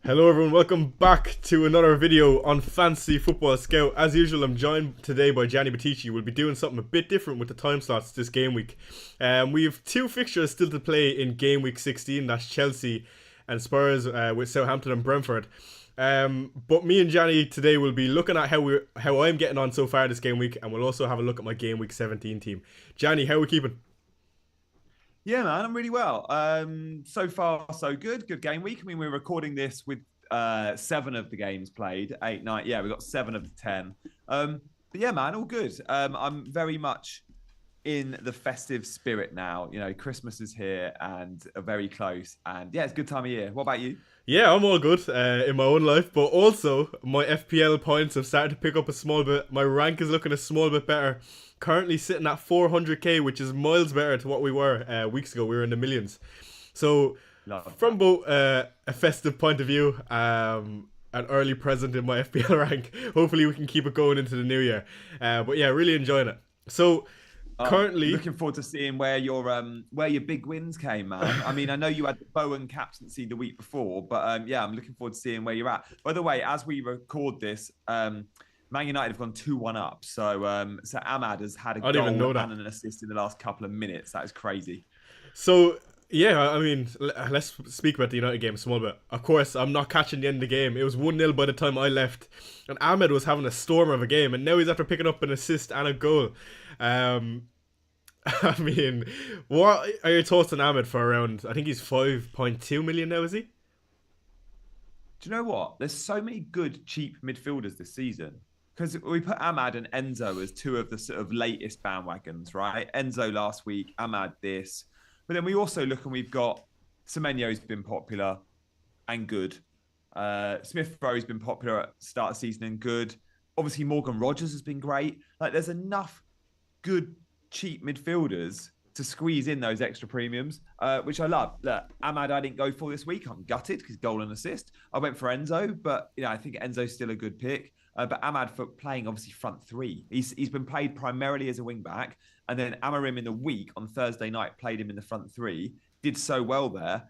Hello everyone, welcome back to another video on Fantasy Football Scout. As usual, I'm joined today by Gianni Battici. We'll be doing something a bit different with the time slots this game week. We have two fixtures still to play in Game Week 16, that's Chelsea and Spurs with Southampton and Brentford. But me and Gianni today will be looking at how I'm getting on so far this game week, and we'll also have a look at my Game Week 17 team. Gianni, how are we keeping? Yeah, man, I'm really well. So far, so good. Good game week. I mean, we're recording this with 7 of the games played, 8, 9. Yeah, we got 7 of the 10. But yeah, man, all good. I'm very much in the festive spirit now. You know, Christmas is here and very close. And yeah, it's a good time of year. What about you? Yeah, I'm all good in my own life, but also my FPL points have started to pick up a small bit. My rank is looking a small bit better. Currently sitting at 400k, which is miles better to what we were weeks ago. We were in the millions. So, Love from that. both a festive point of view, an early present in my FPL rank, hopefully we can keep it going into the new year. But yeah, really enjoying it. So, currently, Looking forward to seeing where your big wins came, man. I mean, I know you had the Bowen captaincy the week before, but yeah, I'm looking forward to seeing where you're at. By the way, as we record this, Man United have gone 2-1 up. So Ahmad has had a I didn't even know goal that. and an assist in the last couple of minutes. That is crazy. So yeah, I mean, let's speak about the United game a small bit. Of course, I'm not catching the end of the game. It was 1-0 by the time I left, and Ahmed was having a storm of a game, and now he's after picking up an assist and a goal. Um, I mean, what are your thoughts on Ahmed for around? I think he's 5.2 million now, is he? Do you know what? There's so many good cheap midfielders this season because we put Ahmad and Enzo as two of the sort of latest bandwagons, right? Enzo last week, Ahmad this. But then we also look and we've got Semenyo's been popular and good. Smith Rowe's been popular at the start of the season and good. Obviously, Morgan Rogers has been great. Like, there's enough good cheap midfielders to squeeze in those extra premiums, which I love. Look, Ahmad, I didn't go for this week. I'm gutted because goal and assist. I went for Enzo, but I think Enzo's still a good pick. But Ahmad for playing obviously front three. He's been played primarily as a wing back, and then Amarim in the week on Thursday night played him in the front three. Did so well there.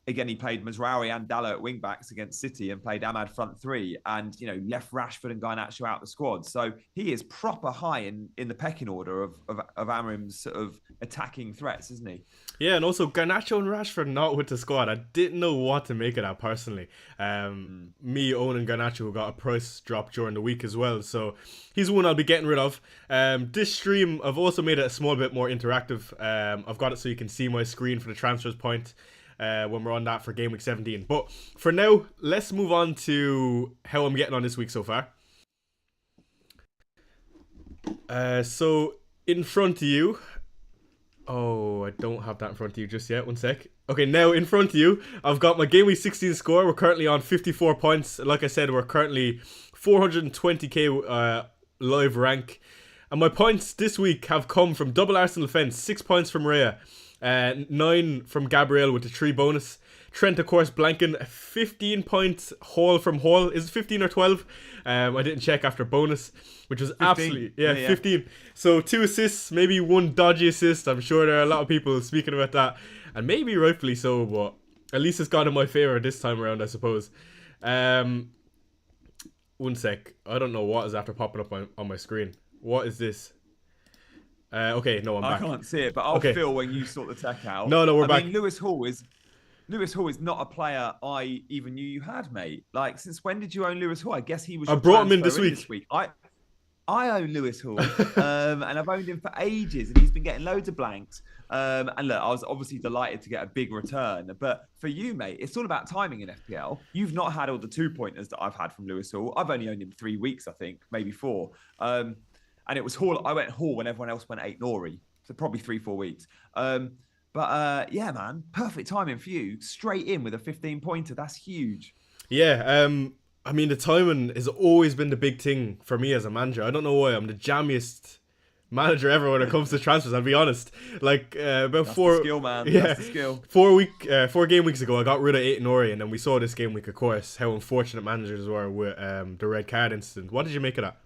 Again, he played Mazraoui and Dallo at wing backs against City and played Ahmad front three and, left Rashford and Garnacho out the squad. So he is proper high in the pecking order of Amarim's sort of attacking threats, isn't he? Yeah, and also Garnacho and Rashford not with the squad. I didn't know what to make of that personally. Me owning Garnacho, who got a price drop during the week as well, so he's one I'll be getting rid of. This stream, I've also made it a small bit more interactive. I've got it so you can see my screen for the transfers point when we're on that for Game Week 17. But for now, let's move on to how I'm getting on this week so far. So in front of you, oh, I don't have that in front of you just yet. One sec. Okay, now in front of you, I've got my Game Week 16 score. We're currently on 54 points. Like I said, we're currently 420k live rank. And my points this week have come from double Arsenal fence, 6 points from Rhea, 9 from Gabriel with the 3 bonus. Trent, of course, blanking. 15 points Hall from Hall. Is it 15 or 12? I didn't check after bonus, which was 15. absolutely, Yeah. 15. So 2 assists, maybe 1 dodgy assist. I'm sure there are a lot of people speaking about that, and maybe rightfully so, but at least it's gone in my favor this time around, I suppose. One sec. I don't know what is after popping up on my screen. What is this? Okay, no, I'm I back. can't see it, but I'll Okay. feel when you sort the tech out. No, we're I back. mean, Lewis Hall is not a player I even knew you had, mate. Like, since when did you own Lewis Hall? I guess he was. I Your brought him in transfer this week. I own Lewis Hall, and I've owned him for ages, and he's been getting loads of blanks. And look, I was obviously delighted to get a big return, but for you, mate, it's all about timing in FPL. You've not had all the 2-pointers that I've had from Lewis Hall. I've only owned him 3 weeks, I think, maybe 4. And it was Hall. I went Hall when everyone else went 8 NOURI, so probably 3-4 weeks. Yeah, man, perfect timing for you. Straight in with a 15-pointer. That's huge. Yeah, I mean, the timing has always been the big thing for me as a manager. I don't know why. I'm the jammiest manager ever when it comes to transfers, I'll be honest. Like, about That's 4... the skill, man. Yeah, That's the skill. 4 game weeks ago, I got rid of 8 Nori, and then we saw this game week, of course, how unfortunate managers were with the red card incident. What did you make of that?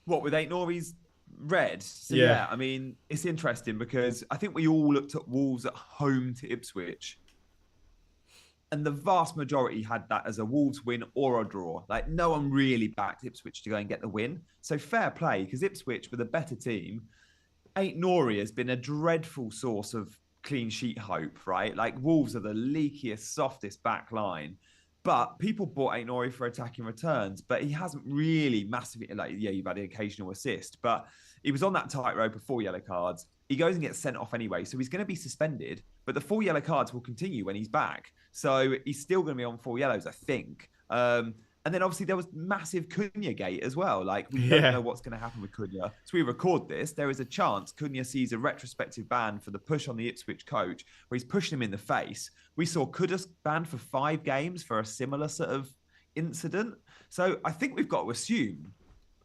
What, with 8 NOURI's red? So, Yeah. yeah, I mean, it's interesting because I think we all looked at Wolves at home to Ipswich. and the vast majority had that as a Wolves win or a draw. Like no one really backed Ipswich to go and get the win. So fair play, because Ipswich were the better team. NOURI has been a dreadful source of clean sheet hope, right? Like Wolves are the leakiest, softest back line. But people bought NOURI for attacking returns, but he hasn't really massively, like, yeah, you've had an occasional assist, but he was on that tightrope of 4 yellow cards. He goes and gets sent off anyway, so he's going to be suspended, but the 4 yellow cards will continue when he's back. So he's still going to be on 4 yellows, I think. And then obviously there was massive Cunha gate as well. Like we don't know what's going to happen with Cunha. So we record this. There is a chance Cunha sees a retrospective ban for the push on the Ipswich coach where he's pushing him in the face. We saw Kudus banned for 5 games for a similar sort of incident. So I think we've got to assume,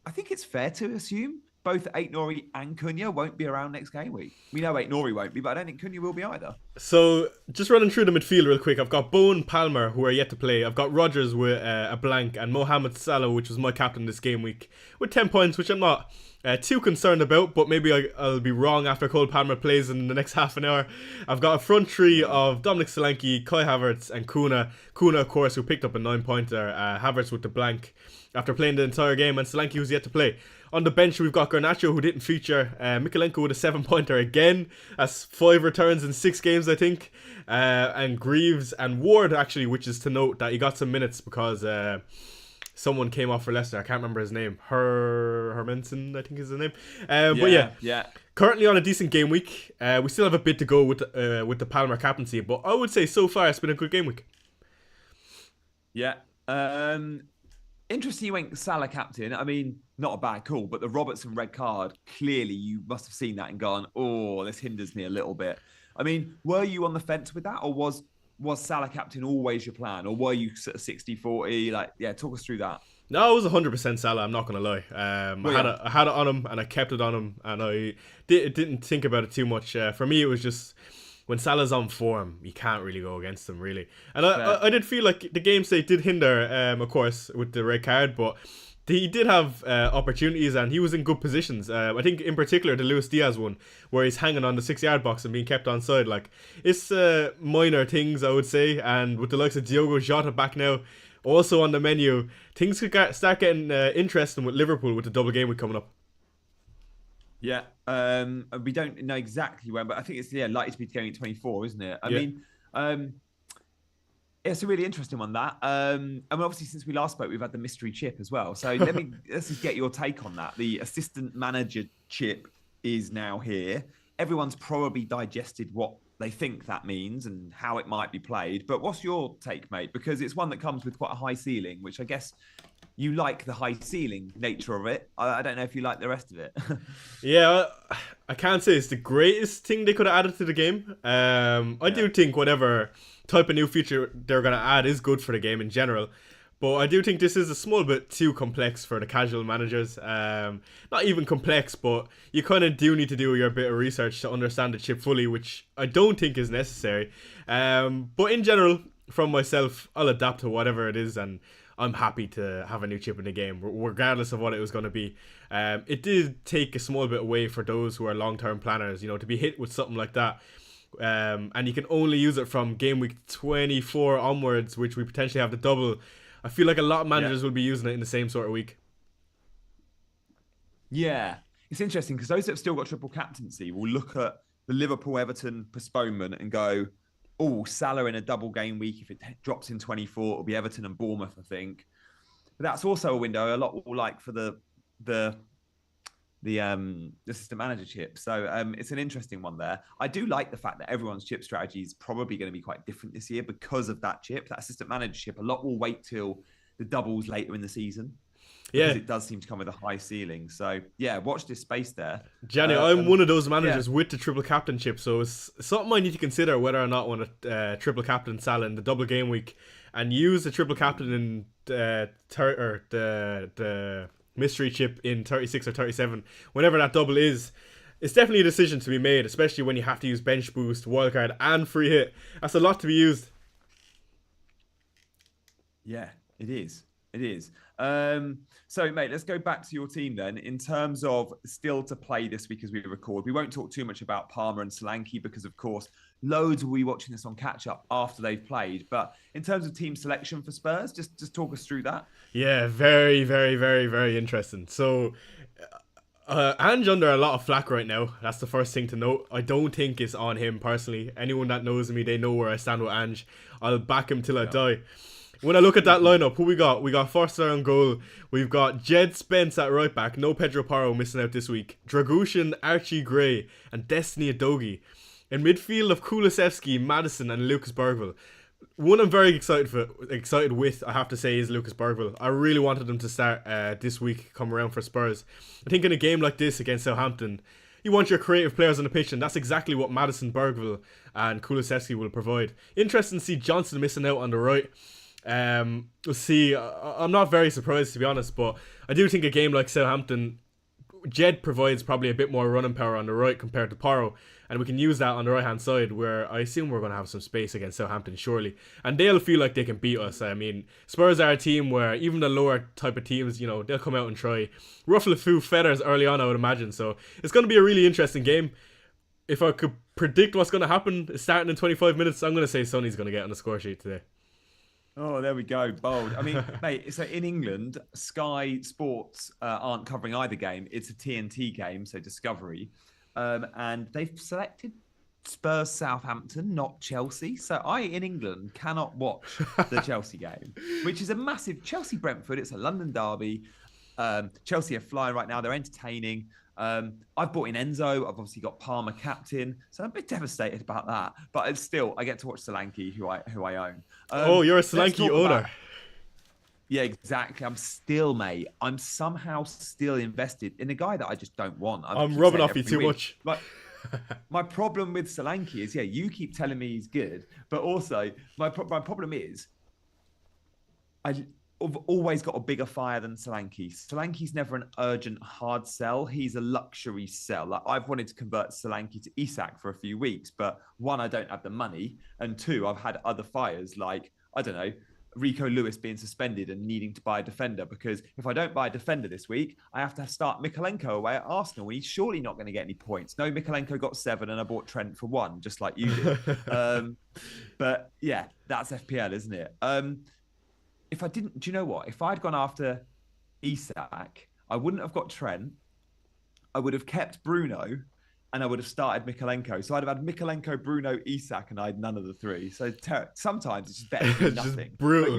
I think it's fair to assume both NOURI and Cunha won't be around next game week. We know NOURI won't be, but I don't think Cunha will be either. So, just running through the midfield real quick. I've got Bowen, Palmer, who are yet to play. I've got Rodgers with a blank, and Mohamed Salah, which was my captain this game week, with 10 points, which I'm not too concerned about, but maybe I'll be wrong after Cole Palmer plays in the next half an hour. I've got a front three of Dominic Solanke, Kai Havertz, and Kuna. Kuna, of course, who picked up a 9-pointer. Havertz with the blank after playing the entire game, and Solanke, who's yet to play. On the bench, we've got Garnacho, who didn't feature. Mikolenko with a 7-pointer again. That's 5 returns in 6 games, I think. And Greaves and Ward, actually, which is to note that he got some minutes because someone came off for Leicester. I can't remember his name. Hermanson, I think is his name. But yeah. Currently on a decent game week. We still have a bit to go with the Palmer captaincy. But I would say so far it's been a good game week. Yeah. Interesting you went Salah captain. I mean, not a bad call, but the Robertson red card, clearly you must have seen that and gone, oh, this hinders me a little bit. I mean, were you on the fence with that, or was Salah captain always your plan, or were you sort of 60-40? Like, yeah, talk us through that. No, it was 100% Salah, I'm not going to lie. I had it on him, and I kept it on him, and I didn't think about it too much. For me, it was just, when Salah's on form, you can't really go against him, really. And I did feel like the game state did hinder, of course, with the red card, but he did have opportunities and he was in good positions. I think in particular the Luis Diaz one, where he's hanging on the 6-yard box and being kept onside. Like, it's minor things, I would say. And with the likes of Diogo Jota back now, also on the menu, things could start getting interesting with Liverpool with the double game week coming up. Yeah, we don't know exactly when, but I think it's likely to be going at 24, isn't it? I mean, it's a really interesting one, that. And obviously, since we last spoke, we've had the mystery chip as well. So let's just get your take on that. The assistant manager chip is now here. Everyone's probably digested what they think that means and how it might be played. But what's your take, mate? Because it's one that comes with quite a high ceiling, which I guess you like the high ceiling nature of it. I don't know if you like the rest of it. Yeah, I can't say it's the greatest thing they could have added to the game. I do think whatever type of new feature they're going to add is good for the game in general. But I do think this is a small bit too complex for the casual managers. Not even complex, but you kind of do need to do your bit of research to understand the chip fully, which I don't think is necessary. But in general, from myself, I'll adapt to whatever it is, and I'm happy to have a new chip in the game, regardless of what it was going to be. It did take a small bit away for those who are long-term planners, to be hit with something like that. And you can only use it from game week 24 onwards, which we potentially have the double. I feel like a lot of managers will be using it in the same sort of week. Yeah, it's interesting because those that have still got triple captaincy will look at the Liverpool-Everton postponement and go, oh, Salah in a double game week. If it drops in 24, it'll be Everton and Bournemouth, I think. But that's also a window a lot will like for the assistant manager chip. So it's an interesting one there. I do like the fact that everyone's chip strategy is probably going to be quite different this year because of that chip, that assistant manager chip. A lot will wait till the doubles later in the season. Because it does seem to come with a high ceiling. So, yeah, watch this space there. Gianni, I'm one of those managers with the triple captain chip, so it's something I need to consider whether or not I want to triple captain Salah in the double game week and use the triple captain in the mystery chip in 36 or 37, whenever that double is. It's definitely a decision to be made, especially when you have to use bench boost, wildcard, and free hit. That's a lot to be used. Yeah, it is. It is. So, mate, let's go back to your team then. In terms of still to play this week as we record, we won't talk too much about Palmer and Solanke because, of course, loads will be watching this on catch up after they've played. But in terms of team selection for Spurs, just talk us through that. Yeah, very, very, very, very interesting. So, Ange under a lot of flack right now. That's the first thing to note. I don't think it's on him personally. Anyone that knows me, they know where I stand with Ange. I'll back him till I die. When I look at that lineup, who we got? We got Forster on goal. We've got Jed Spence at right back. No Pedro Porro missing out this week. Dragushin, Archie Gray, and Destiny Adogi. In midfield of Kulusevski, Madison, and Lucas Bergville. One I'm very excited with, I have to say, is Lucas Bergville. I really wanted him to start this week, come around for Spurs. I think in a game like this against Southampton, you want your creative players on the pitch, and that's exactly what Madison, Bergville, and Kulusevski will provide. Interesting to see Johnson missing out on the right. We'll see. I'm not very surprised, to be honest, but I do think a game like Southampton, Jed provides probably a bit more running power on the right compared to Porro, and we can use that on the right hand side, where I assume we're going to have some space against Southampton shortly, and they'll feel like they can beat us. I mean, Spurs are a team where even the lower type of teams, they'll come out and try ruffle a few feathers early on, I would imagine. So it's going to be a really interesting game. If I could predict what's going to happen starting in 25 minutes, I'm going to say Sonny's going to get on the score sheet today. Oh, there we go. Bold. I mean, mate, so in England, Sky Sports aren't covering either game. It's a TNT game, so Discovery. And they've selected Spurs Southampton, not Chelsea. So I, in England, cannot watch the Chelsea game, which is a massive Chelsea Brentford. It's a London derby. Chelsea are flying right now. They're entertaining. I've bought in Enzo. I've obviously got Palmer captain, so I'm a bit devastated about that. But it's still, I get to watch Solanke, who I own. You're a Solanke owner. Yeah, exactly. I'm somehow still invested in a guy that I just don't want. I'm rubbing off you too much. But my problem with Solanke is, you keep telling me he's good, but also my problem is, I've always got a bigger fire than Solanke. Solanke's never an urgent hard sell. He's a luxury sell. Like, I've wanted to convert Solanke to Isak for a few weeks, but one, I don't have the money, and two, I've had other fires like, I don't know, Rico Lewis being suspended and needing to buy a defender, because if I don't buy a defender this week, I have to start Mikalenko away at Arsenal, and he's surely not going to get any points. No, Mikalenko got 7 and I bought Trent for 1, just like you did. But yeah, that's FPL, isn't it? If I didn't, do you know what? If I'd gone after Isak, I wouldn't have got Trent. I would have kept Bruno, and I would have started Mikalenko. So I'd have had Mikalenko, Bruno, Isak, and I had none of the three. So sometimes it's just better than nothing. But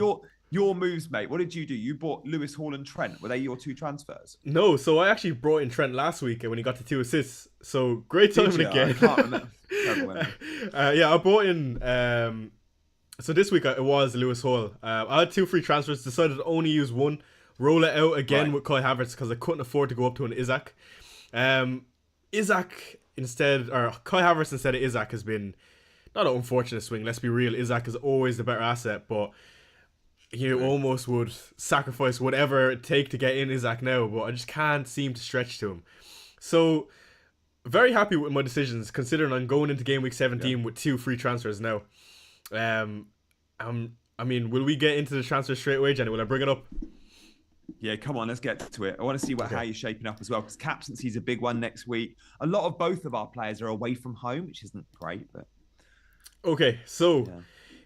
your moves, mate, what did you do? You bought Lewis Hall and Trent. Were they your 2 transfers? No, so I actually brought in Trent last week when he got the 2 assists. So great timing again. I can't remember. I brought in... So this week it was Lewis Hall. I had 2 free transfers, decided to only use 1, roll it out again with Kai Havertz because I couldn't afford to go up to an Isak. Kai Havertz instead of Isak has been not an unfortunate swing. Let's be real, Isak is always the better asset, but you almost would sacrifice whatever it take to get in Isak now, but I just can't seem to stretch to him. So very happy with my decisions, considering I'm going into game week 17 with 2 free transfers now. I mean, will we get into the transfer straight away, Jenny? Will I bring it up? Yeah, come on, let's get to it. I want to see how you're shaping up as well, because captaincy is a big one next week. A lot of both of our players are away from home, which isn't great, but okay. So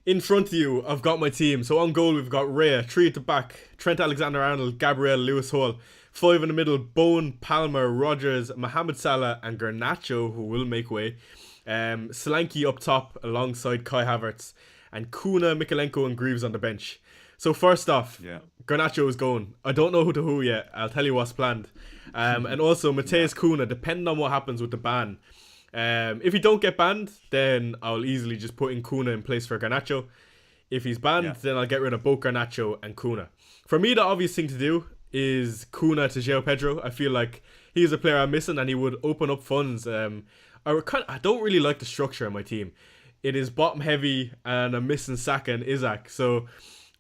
in front of you, I've got my team. So on goal, we've got Raya, 3 at the back, Trent Alexander-Arnold, Gabriel, Lewis Hall, 5 in the middle, Bowen, Palmer, Rogers, Mohamed Salah, and Garnacho, who will make way. Solanke up top alongside Kai Havertz, and Kuna, Mikalenko, and Greaves on the bench. So first off, Garnacho is going. I don't know who yet. I'll tell you what's planned. And also Mateus Kuna, depending on what happens with the ban. If he don't get banned, then I'll easily just put in Kuna in place for Garnacho. If he's banned, then I'll get rid of both Garnacho and Kuna. For me, the obvious thing to do is Kuna to João Pedro. I feel like he's a player I'm missing, and he would open up funds. I don't really like the structure of my team. It is bottom heavy, and I'm missing Saka and Isak, so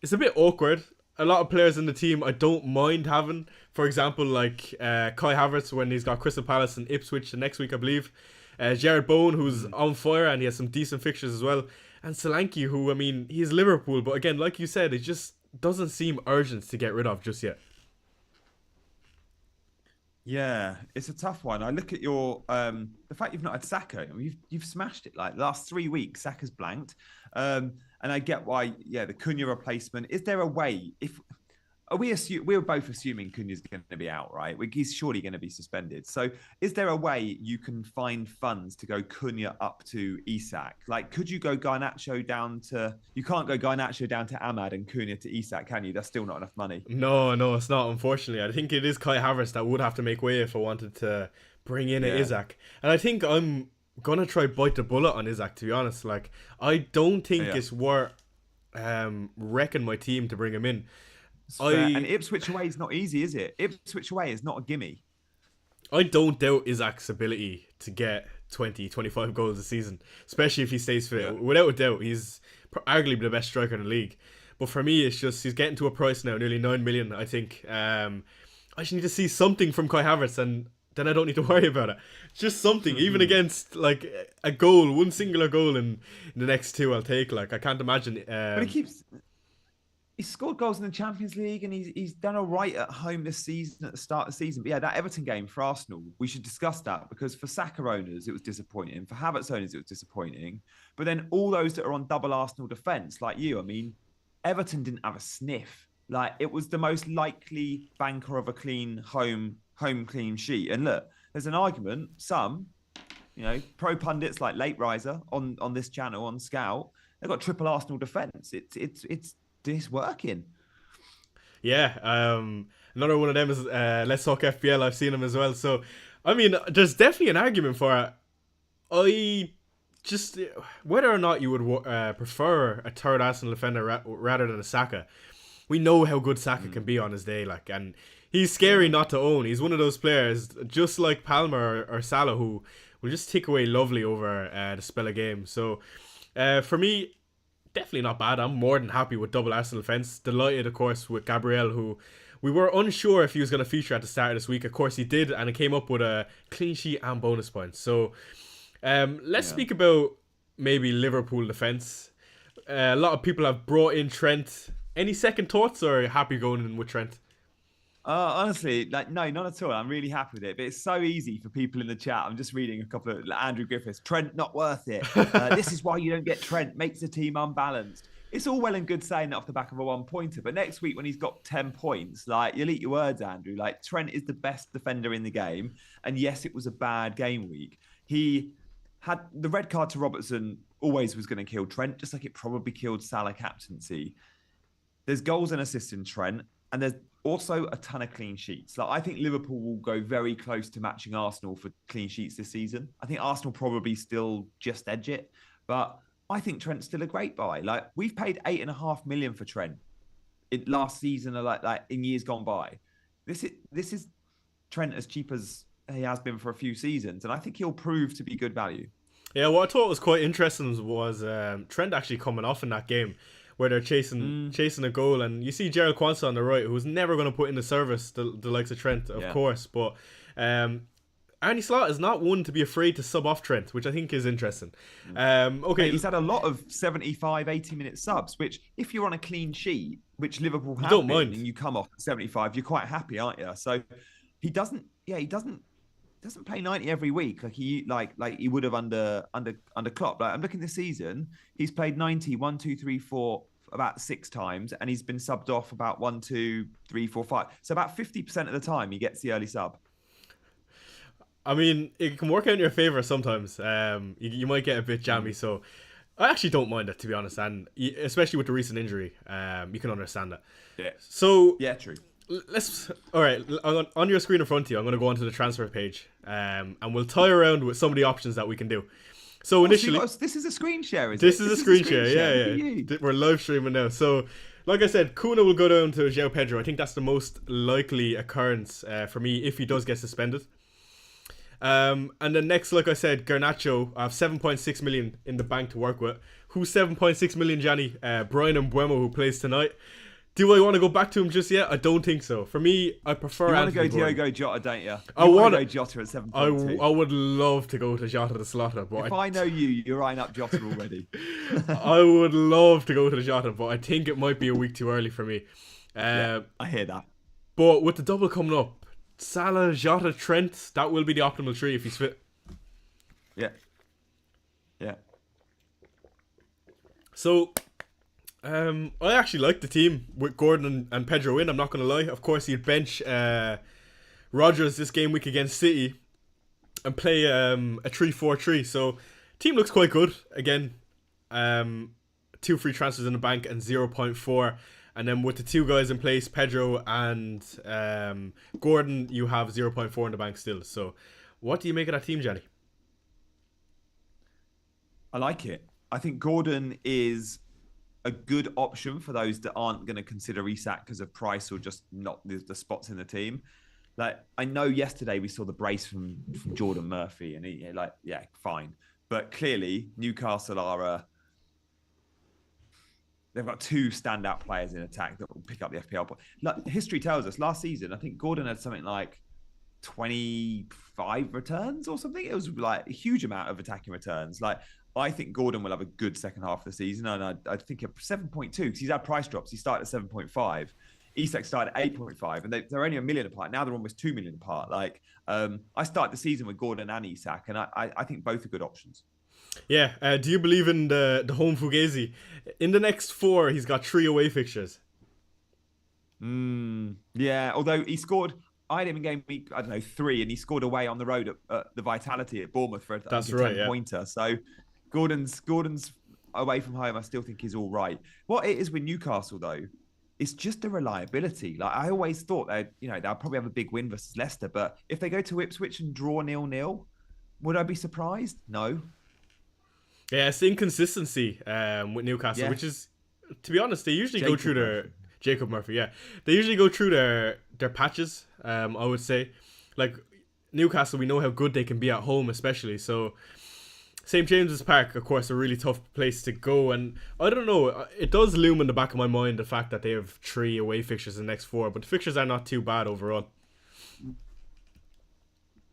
it's a bit awkward. A lot of players in the team I don't mind having. For example, like Kai Havertz when he's got Crystal Palace and Ipswich the next week, I believe. Jared Bowen, who's on fire and he has some decent fixtures as well. And Solanke, who, I mean, he's Liverpool, but again, like you said, it's just doesn't seem urgent to get rid of just yet. Yeah, it's a tough one. I look at your the fact you've not had Saka. I mean, you've smashed it. Like the last 3 weeks, Saka's blanked. And I get why. Yeah, the Cunha replacement. Is there a way? If we're both assuming Cunha's going to be out, right? He's surely going to be suspended. So, is there a way you can find funds to go Cunha up to Isak? Like, could you go Garnacho down to? You can't go Garnacho down to Ahmad and Cunha to Isak, can you? That's still not enough money. No, it's not. Unfortunately, I think it is Kai Havertz that would have to make way if I wanted to bring in a Isak, and I think I'm gonna try bite the bullet on Isak. To be honest, like I don't think it's worth wrecking my team to bring him in. And Ipswich away is not easy, is it? Ipswich away is not a gimme. I don't doubt Isak's ability to get 20, 25 goals a season, especially if he stays fit. Yeah. Without a doubt, he's arguably the best striker in the league. But for me, it's just he's getting to a price now, nearly 9 million, I think. I just need to see something from Kai Havertz, and then I don't need to worry about it. Just something, even against like a goal, one singular goal in the next two I'll take. Like I can't imagine. But he's scored goals in the Champions League and he's done all right at home this season at the start of the season. But yeah, that Everton game for Arsenal, we should discuss that because for Saka owners, it was disappointing. For Havertz owners, it was disappointing. But then all those that are on double Arsenal defence, like you, I mean, Everton didn't have a sniff. Like it was the most likely banker of a clean home clean sheet. And look, there's an argument, some, pro pundits like Late Riser on this channel, on Scout, they've got triple Arsenal defence. It's working. Yeah, another one of them is Let's Talk FPL. I've seen him as well. So, I mean, there's definitely an argument for it. I just, whether or not you would prefer a third Arsenal defender rather than a Saka, we know how good Saka can be on his day. Like, and he's scary not to own. He's one of those players, just like Palmer or Salah, who will just tick away lovely over the spell of game. So, for me, definitely not bad. I'm more than happy with double Arsenal defence. Delighted, of course, with Gabriel, who we were unsure if he was going to feature at the start of this week. Of course, he did, and it came up with a clean sheet and bonus points. So, let's speak about maybe Liverpool defence. A lot of people have brought in Trent. Any second thoughts, or are you happy going in with Trent? Honestly, no, not at all. I'm really happy with it. But it's so easy for people in the chat. I'm just reading a couple of Andrew Griffiths. Trent, not worth it. This is why you don't get Trent. Makes the team unbalanced. It's all well and good saying that off the back of a one-pointer. But next week when he's got 10 points, like, you'll eat your words, Andrew. Like, Trent is the best defender in the game. And yes, it was a bad game week. He had the red card to Robertson always was going to kill Trent, just like it probably killed Salah captaincy. There's goals and assists in Trent. And there's also a ton of clean sheets. Like I think Liverpool will go very close to matching Arsenal for clean sheets this season. I think Arsenal probably still just edge it, but I think Trent's still a great buy. Like we've paid 8.5 million for Trent in last season, or like in years gone by. This is Trent as cheap as he has been for a few seasons, and I think he'll prove to be good value. Yeah, what I thought was quite interesting was Trent actually coming off in that game, where they're chasing a goal, and you see Gerald Quansah on the right, who's never going to put in the service the likes of Trent, of course, but Arne Slot is not one to be afraid to sub off Trent, which I think is interesting. Okay, he's had a lot of 75, 80-minute subs, which if you're on a clean sheet, which Liverpool have don't been, mind, and you come off at 75, you're quite happy, aren't you? So he doesn't play 90 every week like he would have under Klopp. Like I'm looking this season, he's played 90 1, 2, 3, 4 about 6 times, and he's been subbed off about 1, 2, 3, 4, 5. So about 50% of the time he gets the early sub. I mean, it can work out in your favour sometimes. You might get a bit jammy, so I actually don't mind it, to be honest, and especially with the recent injury, you can understand that. Yeah. So yeah, true. All right, on your screen in front of you, I'm going to go onto the transfer page, and we'll toy around with some of the options that we can do. So initially, this is a screen share, this is a screen share. Yeah. We're live streaming now. So, like I said, Kuna will go down to João Pedro. I think that's the most likely occurrence for me if he does get suspended. And then next, like I said, Garnacho, I have 7.6 million in the bank to work with. Who's 7.6 million, Gianni? Brian Mbeumo, who plays tonight. Do I want to go back to him just yet? I don't think so. For me, I prefer You want to go Anthony Gordon. Diogo Jota, don't you? I You want to go Jota at I 7.2. would love to go to Jota the Slaughter, but If I know you, you're eyeing up Jota already. I would love to go to the Jota, but I think it might be a week too early for me. Yeah, I hear that. But with the double coming up, Salah, Jota, Trent, that will be the optimal tree if he's fit. Yeah. Yeah. So, I actually like the team with Gordon and Pedro in, I'm not going to lie. Of course, he'd bench Rodgers this game week against City and play a 3-4-3. So, team looks quite good. Again, 2 free transfers in the bank and 0.4. And then with the 2 guys in place, Pedro and Gordon, you have 0.4 in the bank still. So, what do you make of that team, Johnny? I like it. I think Gordon is a good option for those that aren't going to consider Isak because of price or just not the spots in the team. Like, I know yesterday we saw the brace from Jordan Murphy, and he yeah, fine. But clearly, Newcastle are they've got 2 standout players in attack that will pick up the FPL point. Like, history tells us, last season, I think Gordon had something like 25 returns or something. It was like a huge amount of attacking returns. Like, I think Gordon will have a good second half of the season, and I think at 7.2 because he's had price drops. He started at 7.5. Isak started at 8.5, and they're only $1 million apart. Now they're almost $2 million apart. Like, I start the season with Gordon and Isak, and I think both are good options. Yeah, do you believe in the home Fugazi? In the next 4, he's got 3 away fixtures. Yeah, although he scored, I had him in game week, I don't know, 3, and he scored away on the road at the Vitality at Bournemouth for a 10-pointer. So Gordon's away from home, I still think is all right. What it is with Newcastle, though, it's just the reliability. Like, I always thought they'll probably have a big win versus Leicester, but if they go to Ipswich and draw 0-0, would I be surprised? No. Yeah, it's the inconsistency with Newcastle, which is, to be honest, they usually go through their... Jacob Murphy, yeah. They usually go through their patches, I would say. Like, Newcastle, we know how good they can be at home, especially. So, St. James's Park, of course, a really tough place to go. And I don't know, it does loom in the back of my mind the fact that they have 3 away fixtures in the next 4. But the fixtures are not too bad overall.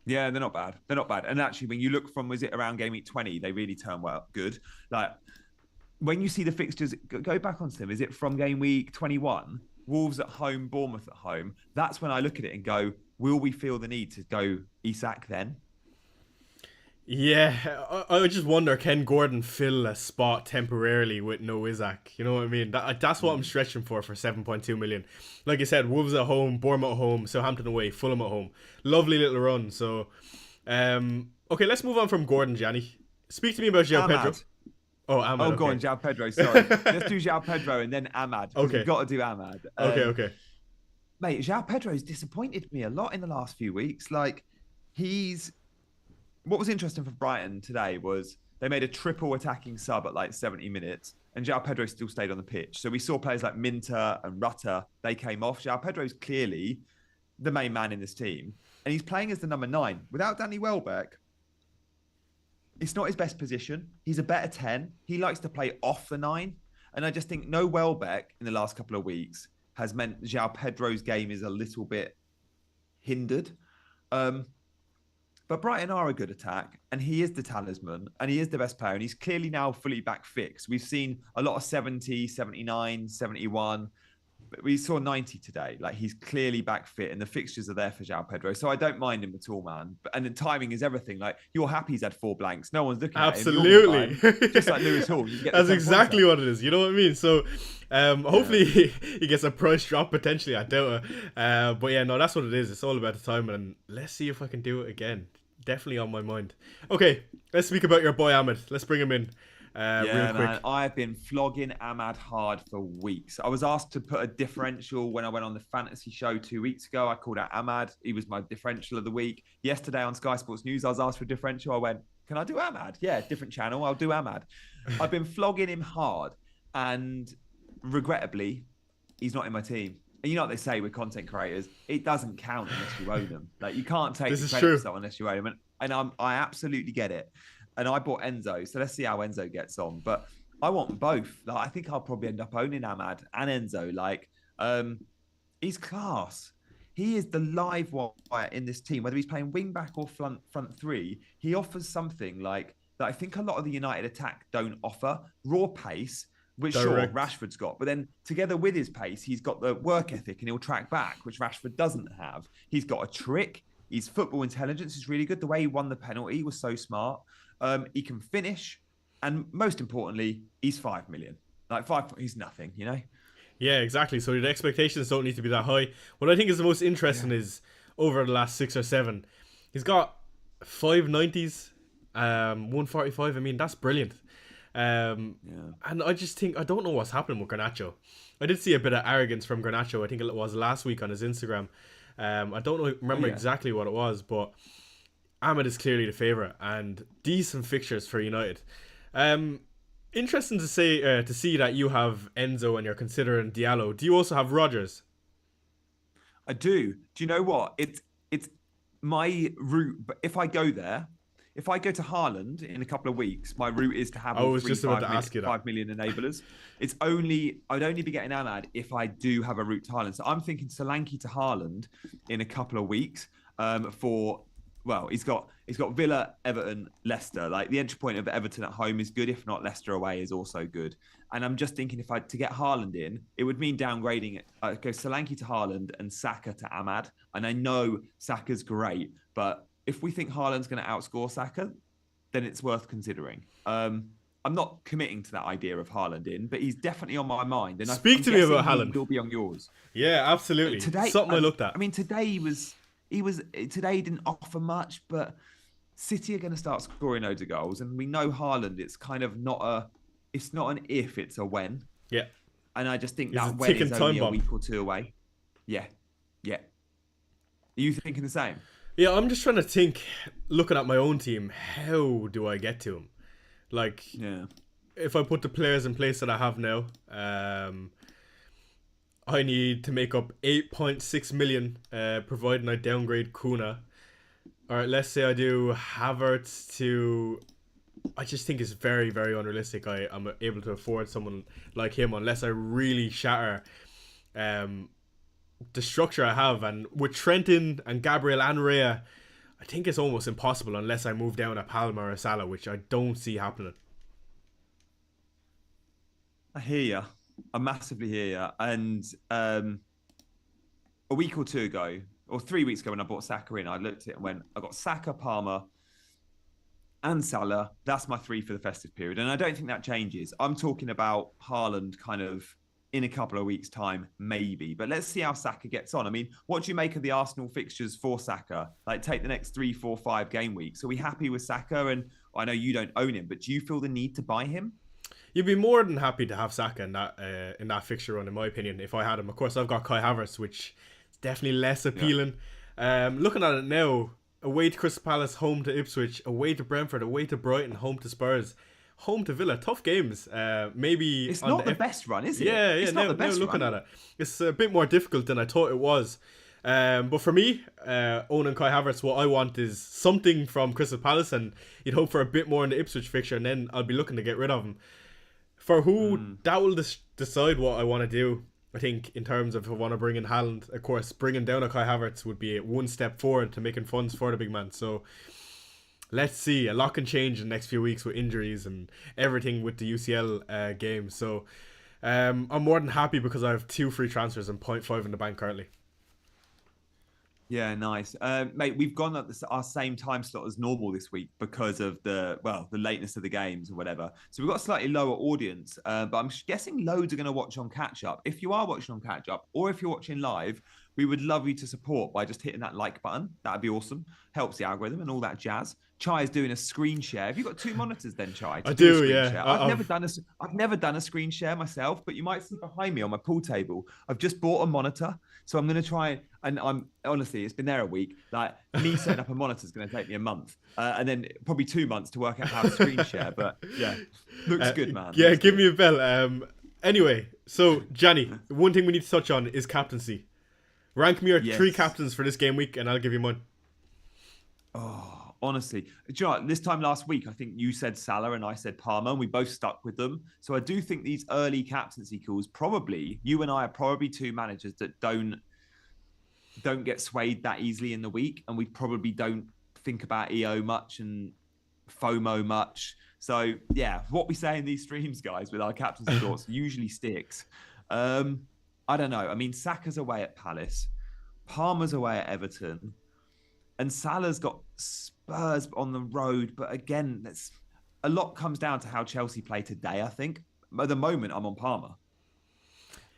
Yeah, they're not bad. They're not bad. And actually, when you look from, was it around game week 20, they really turn good. Like, when you see the fixtures, go back onto them. Is it from game week 21? Wolves at home, Bournemouth at home. That's when I look at it and go, will we feel the need to go Isak then? Yeah, I just wonder, can Gordon fill a spot temporarily with no Isak? You know what I mean? That's what I'm stretching for 7.2 million. Like I said, Wolves at home, Bournemouth at home, Southampton away, Fulham at home. Lovely little run. So, okay, let's move on from Gordon, Gianni. Speak to me about João Pedro. Oh, Ahmad. Oh, go on, João Pedro. Sorry. Let's do João Pedro and then Ahmad. Okay. We've got to do Ahmad. Okay. Mate, João Pedro's disappointed me a lot in the last few weeks. Like, what was interesting for Brighton today was they made a triple attacking sub at like 70 minutes, and João Pedro still stayed on the pitch. So we saw players like Minter and Rutter, they came off. João Pedro's clearly the main man in this team, and he's playing as the number 9. Without Danny Welbeck, it's not his best position. He's a better 10. He likes to play off the 9. And I just think no Welbeck in the last couple of weeks has meant João Pedro's game is a little bit hindered. But Brighton are a good attack, and he is the talisman, and he is the best player, and he's clearly now fully back fixed. We've seen a lot of 70, 79, 71, but we saw 90 today. Like, he's clearly back fit, and the fixtures are there for João Pedro. So I don't mind him at all, man. And the timing is everything. Like, you're happy he's had 4 blanks. No one's looking at him. Absolutely. Just like Lewis Hall. You get That's exactly what it is. You know what I mean? So hopefully he gets a price drop potentially. I doubt it. But yeah, no, that's what it is. It's all about the timing, and let's see if I can do it again. Definitely on my mind. Okay, let's speak about your boy Ahmed. Let's bring him in real quick. Man, I've been flogging Ahmad hard for weeks. I was asked to put a differential when I went on the fantasy show 2 weeks ago. I called out Ahmad. He was my differential of the week. Yesterday on Sky Sports News, I was asked for a differential. I went, can I do Ahmad? Yeah, different channel. I'll do Ahmad. I've been flogging him hard, and regrettably, he's not in my team. And you know what they say with content creators? It doesn't count unless you own them. Like, you can't take the credit for someone unless you own them. And I absolutely get it. And I bought Enzo, so let's see how Enzo gets on. But I want both. Like, I think I'll probably end up owning Ahmad and Enzo. Like, He's class. He is the live wire in this team. Whether he's playing wing back or front three, he offers something like that. I think a lot of the United attack don't offer raw pace, which sure Rashford's got, but then together with his pace, he's got the work ethic and he'll track back, which Rashford doesn't have. He's got a trick. His football intelligence is really good. The way he won the penalty was so smart. He can finish, and most importantly, he's 5 million. Like he's nothing, you know. Yeah, exactly. So the expectations don't need to be that high. What I think is the most interesting is over the last 6 or 7, he's got 590s, 145. I mean, that's brilliant. And I just think, I don't know what's happening with Garnacho. I did see a bit of arrogance from Garnacho. I think it was last week on his Instagram. I don't remember exactly what it was, but Ahmed is clearly the favourite and decent fixtures for United. Interesting to see that you have Enzo and you're considering Diallo. Do you also have Rodgers? I do. Do you know what? It's my route. But if I go there, if I go to Haaland in a couple of weeks, my route is to have all 5 million enablers. I'd only be getting Ahmad if I do have a route to Haaland. So I'm thinking Solanke to Haaland in a couple of weeks. He's got Villa, Everton, Leicester. Like the entry point of Everton at home is good. If not, Leicester away is also good. And I'm just thinking to get Haaland in, it would mean downgrading it. Go Solanke to Haaland and Saka to Ahmad. And I know Saka's great, but if we think Haaland's going to outscore Saka, then it's worth considering. I'm not committing to that idea of Haaland in, but he's definitely on my mind. And Speak to me about Haaland. He'll be on yours. Yeah, absolutely. Something I looked at. I mean, today he didn't offer much, but City are going to start scoring loads of goals, and we know Haaland. It's kind of it's not an if, it's a when. Yeah. And I just think that when is only a week or two away. Yeah. Are you thinking the same? Yeah, I'm just trying to think, looking at my own team, how do I get to him? Like, if I put the players in place that I have now, I need to make up 8.6 million, providing I downgrade Kuna. Alright, let's say I do Havertz to... I just think it's very, very unrealistic I'm able to afford someone like him unless I really shatter the structure I have. And with Trenton and Gabriel and Raya, I think it's almost impossible unless I move down a Palmer or a Salah, which I don't see happening. I hear you. I massively hear you. And a week or two ago, or 3 weeks ago when I bought Saka in, I looked at it and went, I got Saka, Palmer and Salah. That's my 3 for the festive period. And I don't think that changes. I'm talking about Haaland kind of in a couple of weeks' time, maybe. But let's see how Saka gets on. I mean, what do you make of the Arsenal fixtures for Saka? Like, take the next 3, 4, 5 game weeks. Are we happy with Saka? And I know you don't own him, but do you feel the need to buy him? You'd be more than happy to have Saka in that fixture run, in my opinion, if I had him. Of course, I've got Kai Havertz, which is definitely less appealing. Looking at it now, away to Crystal Palace, home to Ipswich, away to Brentford, away to Brighton, home to Spurs, home to Villa. Tough games. Maybe it's not the best run, is it? Yeah. It's not the best looking at it, it's a bit more difficult than I thought it was. But for me, owning Kai Havertz, what I want is something from Crystal Palace, and you'd hope for a bit more in the Ipswich fixture, and then I'll be looking to get rid of him. For who, that will decide what I want to do. I think in terms of if I want to bring in Haaland, of course, bringing down a Kai Havertz would be one step forward to making funds for the big man. So let's see. A lot can change in the next few weeks with injuries and everything with the UCL game. So I'm more than happy because I have 2 free transfers and 0.5 in the bank currently. Yeah, nice. Mate, we've gone at our same time slot as normal this week because of the lateness of the games or whatever. So we've got a slightly lower audience, but I'm guessing loads are going to watch on catch up. If you are watching on catch up or if you're watching live, we would love you to support by just hitting that like button. That'd be awesome. Helps the algorithm and all that jazz. Chai is doing a screen share. Have you got 2 monitors then, Chai? I do, yeah. I've never done a screen share myself, but you might see behind me on my pool table. I've just bought a monitor, so I'm going to try. And I'm honestly, it's been there a week. Like me setting up a monitor is going to take me a month, and then probably 2 months to work out how to screen share. But yeah, looks good, man. Yeah, give me a bell. Anyway, so Gianni, one thing we need to touch on is captaincy. Rank me your 3 captains for this game week, and I'll give you mine. Oh, Honestly, do you know what? This time last week, I think you said Salah and I said Palmer, and we both stuck with them. So I do think these early captaincy calls, probably you and I are probably two managers that don't get swayed that easily in the week, and we probably don't think about EO much and FOMO much. So yeah, what we say in these streams, guys, with our captaincy thoughts usually sticks. I don't know. I mean, Saka's away at Palace, Palmer's away at Everton, and Salah's got Spurs on the road. But again, a lot comes down to how Chelsea play today, I think. At the moment, I'm on Palmer.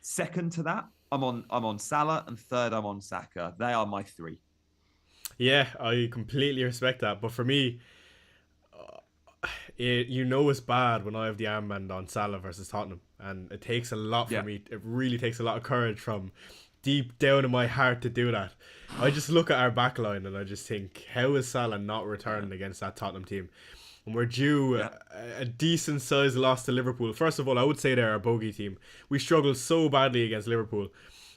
Second to that, I'm on Salah, and third, I'm on Saka. They are my three. Yeah, I completely respect that. But for me, it's bad when I have the armband on Salah versus Tottenham, and it takes a lot for me. It really takes a lot of courage from deep down in my heart to do that. I just look at our backline and I just think, how is Salah not returning against that Tottenham team? And we're due a decent sized loss to Liverpool. First of all, I would say they're a bogey team. We struggled so badly against Liverpool.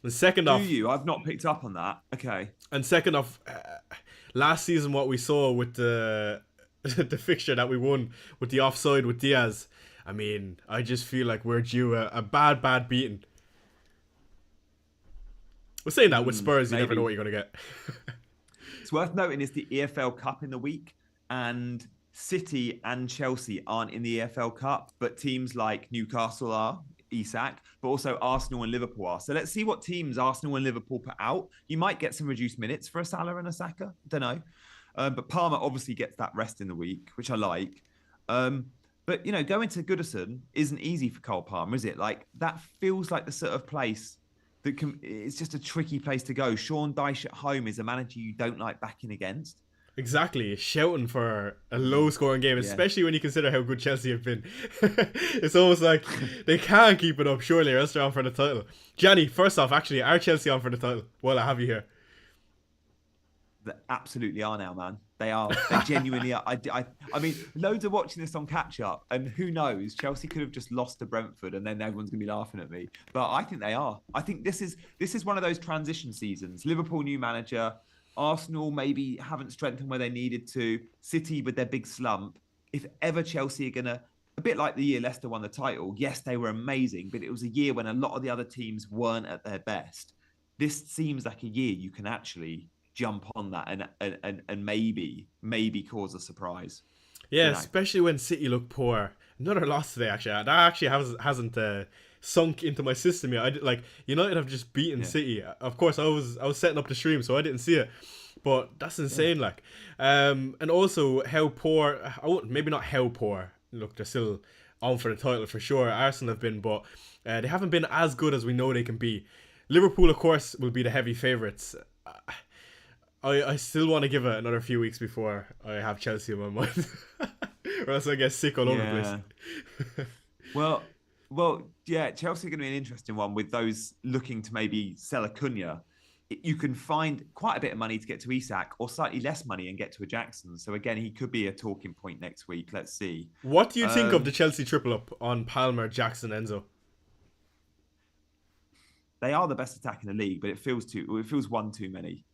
And second off, I've not picked up on that. Okay. And second off, last season what we saw with the the fixture that we won with the offside with Diaz, I mean, I just feel like we're due a bad beating. We're saying that with Spurs, you never know what you're going to get. It's worth noting is the EFL Cup in the week, and City and Chelsea aren't in the EFL Cup, but teams like Newcastle are, Isak, but also Arsenal and Liverpool are. So let's see what teams Arsenal and Liverpool put out. You might get some reduced minutes for a Salah and a Saka. Don't know. But Palmer obviously gets that rest in the week, which I like. But, you know, going to Goodison isn't easy for Cole Palmer, is it? Like, that feels like the sort of place that it's just a tricky place to go. Sean Dyche at home is a manager you don't like backing against. Exactly, shouting for a low-scoring game, especially when you consider how good Chelsea have been. It's almost like they can't keep it up, surely, or else they're on for the title. Gianni, first off, actually, are Chelsea on for the title? Well, I have you here. They absolutely are now, man. They are. They genuinely are. I mean, loads are watching this on catch-up, and who knows? Chelsea could have just lost to Brentford, and then everyone's going to be laughing at me. But I think they are. I think this is one of those transition seasons. Liverpool, new manager. Arsenal maybe haven't strengthened where they needed to. City with their big slump. If ever Chelsea are going to, a bit like the year Leicester won the title, yes, they were amazing, but it was a year when a lot of the other teams weren't at their best. This seems like a year you can actually jump on that and maybe cause a surprise. Yeah, especially when City look poor. Another loss today, actually. That actually hasn't sunk into my system yet. United have just beaten City. Of course, I was setting up the stream, so I didn't see it. But that's insane, and also how poor. Maybe not how poor. Look, they're still on for the title for sure. Arsenal have been, but they haven't been as good as we know they can be. Liverpool, of course, will be the heavy favourites. I still want to give it another few weeks before I have Chelsea in my mind, or else I get sick all over the place. Well, yeah, Chelsea are going to be an interesting one with those looking to maybe sell Acuna. You can find quite a bit of money to get to Isak, or slightly less money and get to a Jackson. So again, he could be a talking point next week. Let's see. What do you think of the Chelsea triple up on Palmer, Jackson, Enzo? They are the best attack in the league, but it feels one too many.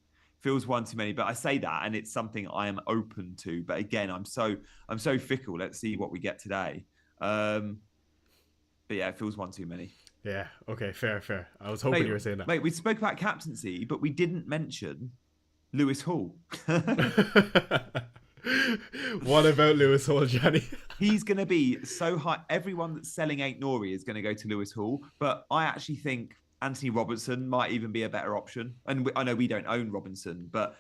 But I say that, and it's something I am open to. But again, I'm so fickle. Let's see what we get today. But yeah, it feels one too many. Yeah. Okay. Fair. I was hoping you were saying that. Mate, we spoke about captaincy, but we didn't mention Lewis Hall. What about Lewis Hall, Johnny? He's going to be so high. Everyone that's selling NOURI is going to go to Lewis Hall, but I actually think Anthony Robinson might even be a better option. And I know we don't own Robinson, but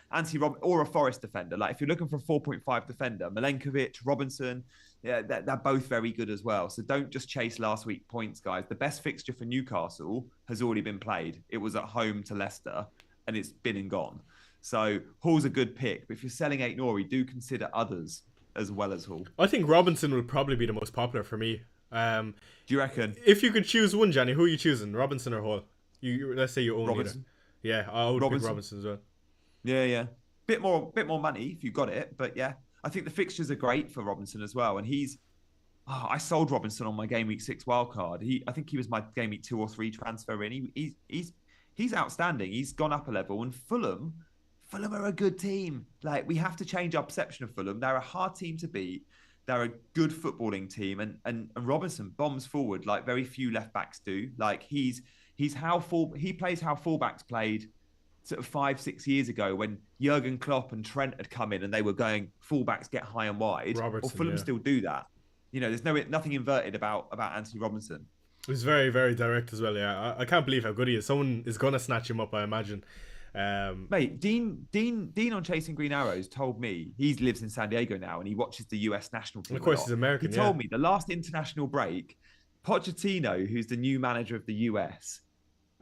or a Forest defender. Like if you're looking for a 4.5 defender, Milenkovic, Robinson, yeah, they're both very good as well. So don't just chase last week points, guys. The best fixture for Newcastle has already been played. It was at home to Leicester, and it's been and gone. So Hall's a good pick. But if you're selling NOURI, do consider others as well as Hall. I think Robinson will probably be the most popular for me. Do you reckon? If you could choose one, Johnny, who are you choosing, Robinson or Hall? Let's say you own Robinson. Either. Yeah, I would pick Robinson as well. Yeah. Bit more money if you got it, but yeah, I think the fixtures are great for Robinson as well. And I sold Robinson on my Game Week 6 wildcard. I think he was my Game Week 2 or 3 transfer in. He's outstanding. He's gone up a level, and Fulham Fulham are a good team. Like, we have to change our perception of Fulham. They're a hard team to beat. They're a good footballing team, and Robinson bombs forward like very few left backs do. Like, he plays how fullbacks played sort of 5-6 years ago when Jurgen Klopp and Trent had come in and they were going fullbacks get high and wide. Or Robertson, Fulham yeah. still do that. You know, there's nothing inverted about Anthony Robinson. He's very, very direct as well. Yeah, I can't believe how good he is. Someone is gonna snatch him up, I imagine. Mate, Dean on Chasing Green Arrows told me he lives in San Diego now and he watches the US national team. Of course, he's American. He told me the last international break, Pochettino, who's the new manager of the US,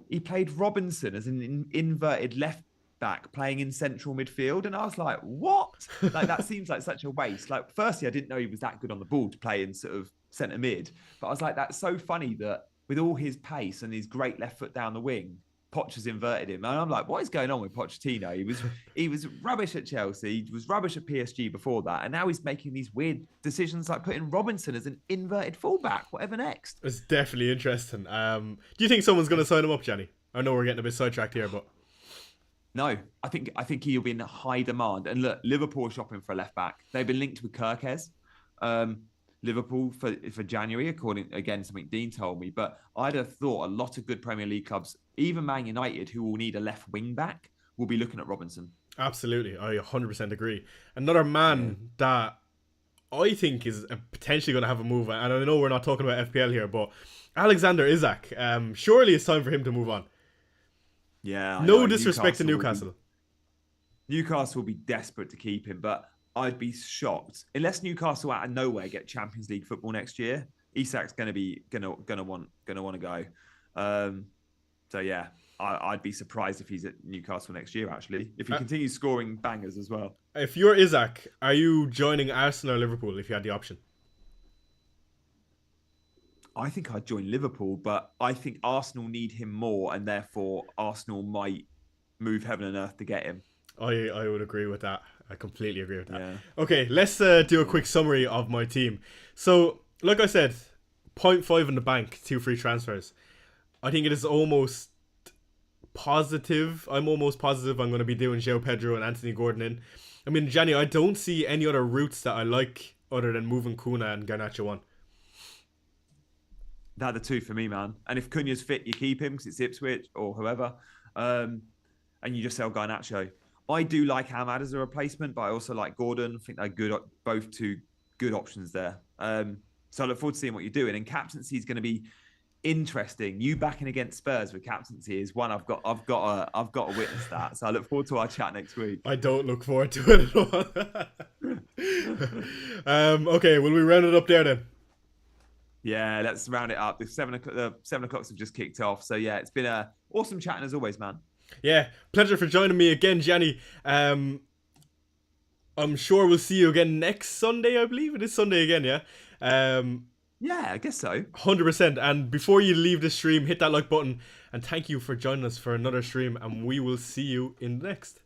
he played Robinson as an inverted left back playing in central midfield. And I was like, what? Like, that seems like such a waste. Like, firstly, I didn't know he was that good on the ball to play in sort of centre mid. But I was like, that's so funny that with all his pace and his great left foot down the wing, Poch has inverted him. And I'm like, what is going on with Pochettino? He was rubbish at Chelsea. He was rubbish at PSG before that. And now he's making these weird decisions like putting Robinson as an inverted fullback. Whatever next. It's definitely interesting. Do you think someone's going to sign him up, Gianni? I know we're getting a bit sidetracked here, but... No, I think he'll be in high demand. And look, Liverpool are shopping for a left back. They've been linked with Kirkes. Liverpool for January, according, again, something Dean told me. But I'd have thought a lot of good Premier League clubs, even Man United, who will need a left wing back, will be looking at Robinson. Absolutely. I 100% agree. Another man that I think is potentially going to have a move, and I know we're not talking about FPL here, but Alexander Isak. Surely it's time for him to move on. Yeah. No disrespect to Newcastle. Newcastle will be desperate to keep him, but I'd be shocked unless Newcastle out of nowhere get Champions League football next year. Isak's gonna want to go. So yeah, I'd be surprised if he's at Newcastle next year. Actually, if he continues scoring bangers as well. If you're Isak, are you joining Arsenal or Liverpool if you had the option? I think I'd join Liverpool, but I think Arsenal need him more, and therefore Arsenal might move heaven and earth to get him. I would agree with that. I completely agree with that. Yeah. Okay, let's do a quick summary of my team. So, like I said, 0.5 in the bank, 2 free transfers. I think it is almost positive. I'm almost positive I'm going to be doing João Pedro and Anthony Gordon in. I mean, Gianni, I don't see any other routes that I like other than moving Kuna and Garnacho on. They're the two for me, man. And if Cunha's fit, you keep him because it's Ipswich or whoever. And you just sell Garnacho. I do like Ahmad as a replacement, but I also like Gordon. I think they're good, both two good options there. So I look forward to seeing what you're doing. And captaincy is going to be interesting. You backing against Spurs with captaincy is one I've got to witness that. So I look forward to our chat next week. I don't look forward to it at all. Okay, will we round it up there then? Yeah, let's round it up. The 7 o'clocks have just kicked off. So yeah, it's been awesome chatting as always, man. Yeah, pleasure for joining me again, Gianni. I'm sure we'll see you again next Sunday, I believe. It is Sunday again, yeah? Yeah, I guess so. 100%. And before you leave the stream, hit that like button. And thank you for joining us for another stream. And we will see you in the next.